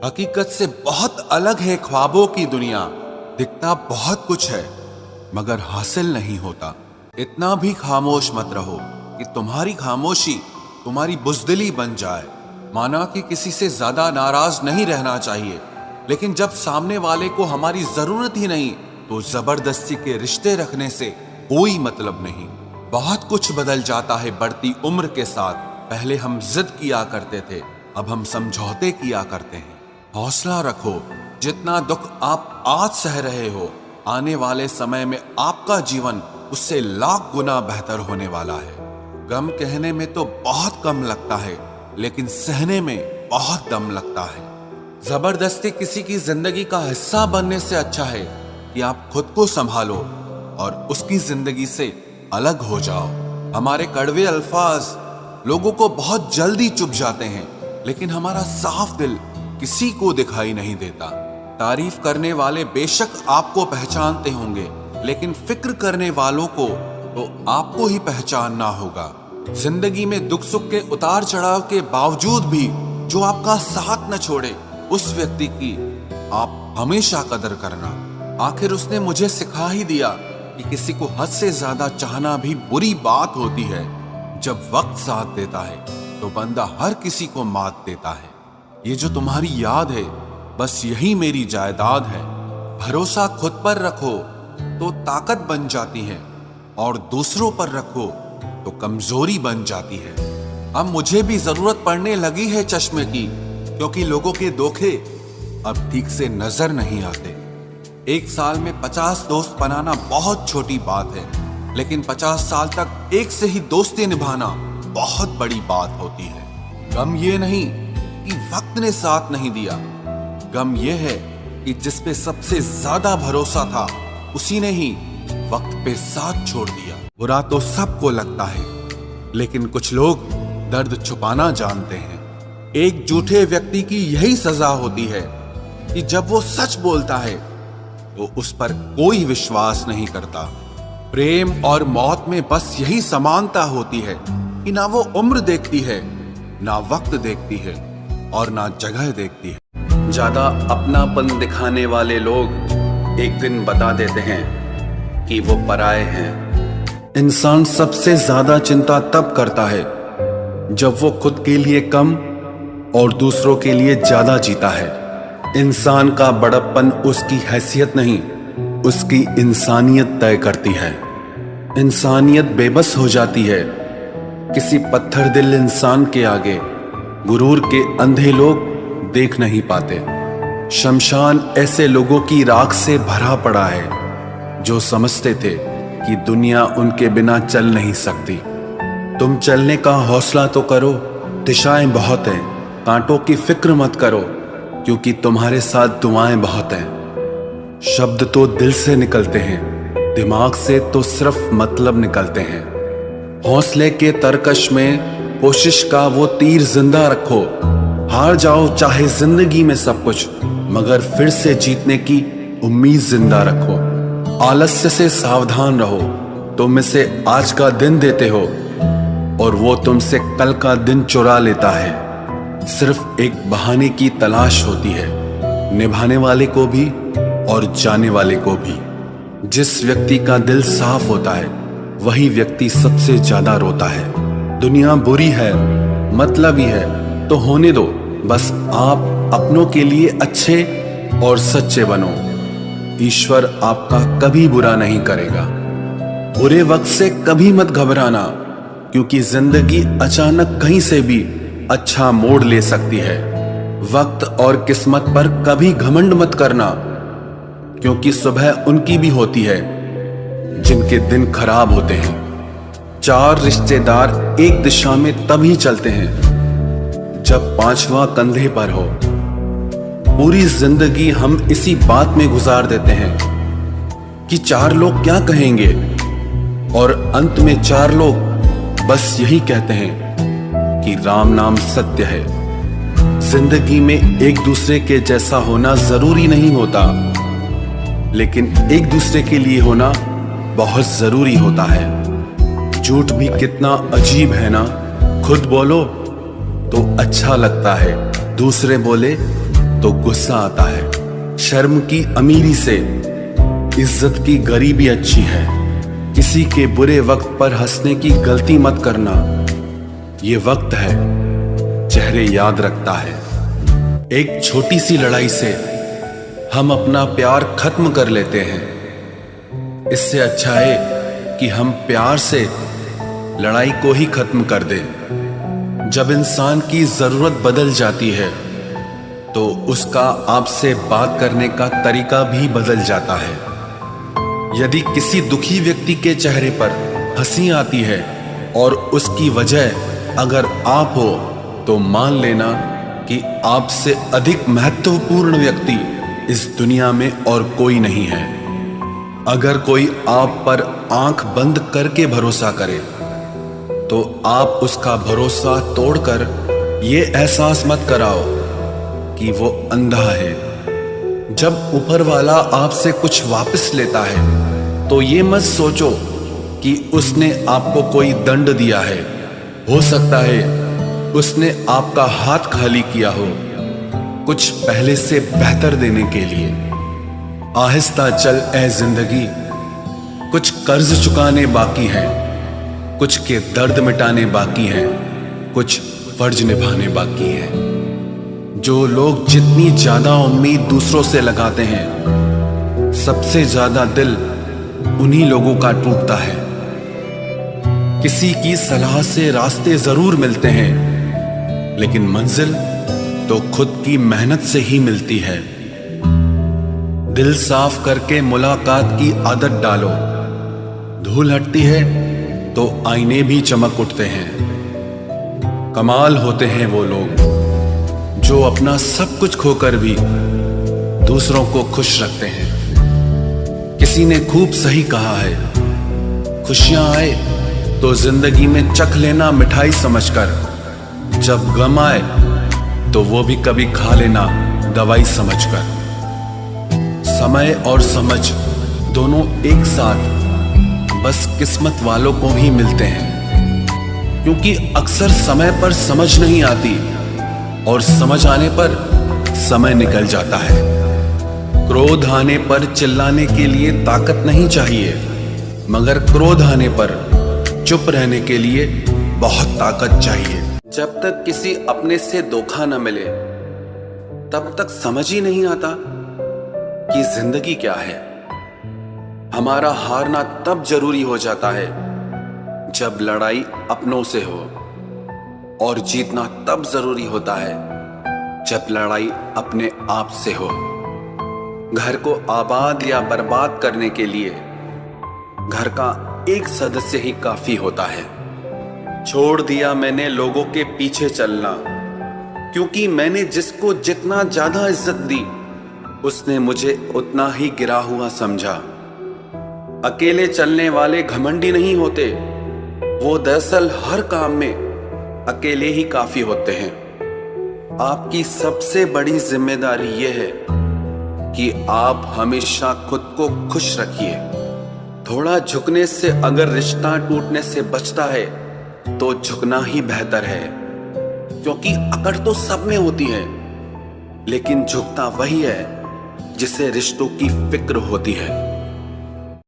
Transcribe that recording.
हकीकत से बहुत अलग है ख्वाबों की दुनिया। दिखता बहुत कुछ है मगर हासिल नहीं होता। इतना भी खामोश मत रहो कि तुम्हारी खामोशी तुम्हारी बुज़दिली बन जाए। माना कि किसी से ज्यादा नाराज नहीं रहना चाहिए, लेकिन जब सामने वाले को हमारी जरूरत ही नहीं तो जबरदस्ती के रिश्ते रखने से कोई मतलब नहीं। बहुत कुछ बदल जाता है बढ़ती उम्र के साथ। पहले हम जिद किया करते थे, अब हम समझौते किया करते हैं। हौसला रखो। जितना दुख आप आज सह रहे हो, आने वाले समय में आपका जीवन उससे लाख गुना बेहतर होने वाला है। गम कहने में तो बहुत कम लगता है, लेकिन सहने में बहुत दम लगता है। जबरदस्ती किसी की जिंदगी का हिस्सा बनने से अच्छा है कि आप खुद को संभालो और उसकी जिंदगी से अलग हो जाओ। हमारे कड़वे अल्फाज लोगों को बहुत जल्दी चुभ जाते हैं, लेकिन हमारा साफ दिल किसी को दिखाई नहीं देता। तारीफ करने वाले बेशक आपको पहचानते होंगे, लेकिन फिक्र करने वालों को तो आपको ही पहचानना होगा। जिंदगी में दुख सुख के उतार चढ़ाव के बावजूद भी जो आपका साथ न छोड़े, उस व्यक्ति की आप हमेशा कदर करना। आखिर उसने मुझे सिखा ही दिया कि किसी को हद से ज्यादा चाहना भी बुरी बात होती है। जब वक्त साथ देता है तो बंदा हर किसी को मात देता है। ये जो तुम्हारी याद है, बस यही मेरी जायदाद है। भरोसा खुद पर रखो तो ताकत बन जाती है, और दूसरों पर रखो तो कमजोरी बन जाती है। अब मुझे भी जरूरत पड़ने लगी है चश्मे की, क्योंकि लोगों के धोखे अब ठीक से नजर नहीं आते। एक साल में 50 दोस्त बनाना बहुत छोटी बात है, लेकिन 50 साल तक एक से ही दोस्ती निभाना बहुत बड़ी बात होती है। गम ये नहीं कि वक्त ने साथ नहीं दिया, गम ये है कि जिस पे सबसे ज्यादा भरोसा था उसी ने ही वक्त पे साथ छोड़ दिया। बुरा तो सबको लगता है, लेकिन कुछ लोग दर्द छुपाना जानते हैं। एक झूठे व्यक्ति की यही सजा होती है कि जब वो सच बोलता है तो उस पर कोई विश्वास नहीं करता। प्रेम और मौत में बस यही समानता होती है कि ना वो उम्र देखती है, ना वक्त देखती है, और ना जगह देखती है। ज्यादा अपनापन दिखाने वाले लोग एक दिन बता देते हैं कि वो पराये हैं। इंसान सबसे ज्यादा चिंता तब करता है जब वो खुद के लिए कम और दूसरों के लिए ज्यादा जीता है। इंसान का बड़प्पन उसकी हैसियत नहीं, उसकी इंसानियत तय करती है। इंसानियत बेबस हो जाती है किसी पत्थर दिल इंसान के आगे। गुरूर के अंधे लोग देख नहीं पाते। शमशान ऐसे लोगों की राख से भरा पड़ा है जो समझते थे कि दुनिया उनके बिना चल नहीं सकती। तुम चलने का हौसला तो करो, दिशाएं बहुत हैं। कांटों की फिक्र मत करो, क्योंकि तुम्हारे साथ दुआएं बहुत हैं। शब्द तो दिल से निकलते हैं, दिमाग से तो सिर्फ मतलब निकलते हैं। हौसले के तरकश में कोशिश का वो तीर जिंदा रखो। हार जाओ चाहे जिंदगी में सब कुछ, मगर फिर से जीतने की उम्मीद जिंदा रखो। आलस्य से सावधान रहो। तुम इसे आज का दिन देते हो और वो तुमसे कल का दिन चुरा लेता है। सिर्फ एक बहाने की तलाश होती है, निभाने वाले को भी और जाने वाले को भी। जिस व्यक्ति का दिल साफ होता है वही व्यक्ति सबसे ज्यादा रोता है। दुनिया बुरी है, मतलबी है तो होने दो। बस आप अपनों के लिए अच्छे और सच्चे बनो। ईश्वर आपका कभी बुरा नहीं करेगा। बुरे वक्त से कभी मत घबराना, क्योंकि जिंदगी अचानक कहीं से भी अच्छा मोड़ ले सकती है। वक्त और किस्मत पर कभी घमंड मत करना, क्योंकि सुबह उनकी भी होती है जिनके दिन खराब होते हैं। 4 रिश्तेदार एक दिशा में तभी चलते हैं जब 5वां कंधे पर हो। पूरी जिंदगी हम इसी बात में गुजार देते हैं कि 4 लोग क्या कहेंगे, और अंत में 4 लोग बस यही कहते हैं कि राम नाम सत्य है। जिंदगी में एक दूसरे के जैसा होना जरूरी नहीं होता, लेकिन एक दूसरे के लिए होना बहुत जरूरी होता है। झूठ भी कितना अजीब है ना। खुद बोलो तो अच्छा लगता है, दूसरे बोले तो गुस्सा आता है। शर्म की अमीरी से इज्जत की गरीबी अच्छी है। किसी के बुरे वक्त पर हंसने की गलती मत करना। ये वक्त है, चेहरे याद रखता है। एक छोटी सी लड़ाई से हम अपना प्यार खत्म कर लेते हैं। इससे अच्छा है कि हम प्यार से लड़ाई को ही खत्म कर दें। जब इंसान की जरूरत बदल जाती है तो उसका आपसे बात करने का तरीका भी बदल जाता है। यदि किसी दुखी व्यक्ति के चेहरे पर हंसी आती है और उसकी वजह अगर आप हो, तो मान लेना कि आपसे अधिक महत्वपूर्ण व्यक्ति इस दुनिया में और कोई नहीं है। अगर कोई आप पर आंख बंद करके भरोसा करे तो आप उसका भरोसा तोड़कर ये एहसास मत कराओ कि वो अंधा है। जब ऊपर वाला आपसे कुछ वापस लेता है तो ये मत सोचो कि उसने आपको कोई दंड दिया है। हो सकता है उसने आपका हाथ खाली किया हो, कुछ पहले से बेहतर देने के लिए। आहिस्ता चल ए जिंदगी, कुछ कर्ज चुकाने बाकी हैं, कुछ के दर्द मिटाने बाकी हैं, कुछ फर्ज निभाने बाकी हैं। जो लोग जितनी ज्यादा उम्मीद दूसरों से लगाते हैं, सबसे ज्यादा दिल उन्हीं लोगों का टूटता है। किसी की सलाह से रास्ते जरूर मिलते हैं, लेकिन मंजिल तो खुद की मेहनत से ही मिलती है। दिल साफ करके मुलाकात की आदत डालो। धूल हटती है तो आईने भी चमक उठते हैं। कमाल होते हैं वो लोग जो अपना सब कुछ खोकर भी दूसरों को खुश रखते हैं। किसी ने खूब सही कहा है, खुशियां आए तो जिंदगी में चख लेना मिठाई समझकर, जब गम आए तो वो भी कभी खा लेना दवाई समझकर। समय और समझ दोनों एक साथ बस किस्मत वालों को ही मिलते हैं, क्योंकि अक्सर समय पर समझ नहीं आती और समझ आने पर समय निकल जाता है। क्रोध आने पर चिल्लाने के लिए ताकत नहीं चाहिए, मगर क्रोध आने पर चुप रहने के लिए बहुत ताकत चाहिए। जब तक किसी अपने से धोखा न मिले तब तक समझ ही नहीं आता कि जिंदगी क्या है। हमारा हारना तब जरूरी हो जाता है जब लड़ाई अपनों से हो, और जीतना तब जरूरी होता है जब लड़ाई अपने आप से हो। घर को आबाद या बर्बाद करने के लिए घर का एक सदस्य ही काफी होता है। छोड़ दिया मैंने लोगों के पीछे चलना, क्योंकि मैंने जिसको जितना ज्यादा इज्जत दी उसने मुझे उतना ही गिरा हुआ समझा। अकेले चलने वाले घमंडी नहीं होते, वो दरअसल हर काम में अकेले ही काफी होते हैं। आपकी सबसे बड़ी जिम्मेदारी यह है कि आप हमेशा खुद को खुश रखिए। थोड़ा झुकने से अगर रिश्ता टूटने से बचता है तो झुकना ही बेहतर है, क्योंकि अकड़ तो सब में होती है, लेकिन झुकता वही है जिसे रिश्तों की फिक्र होती है।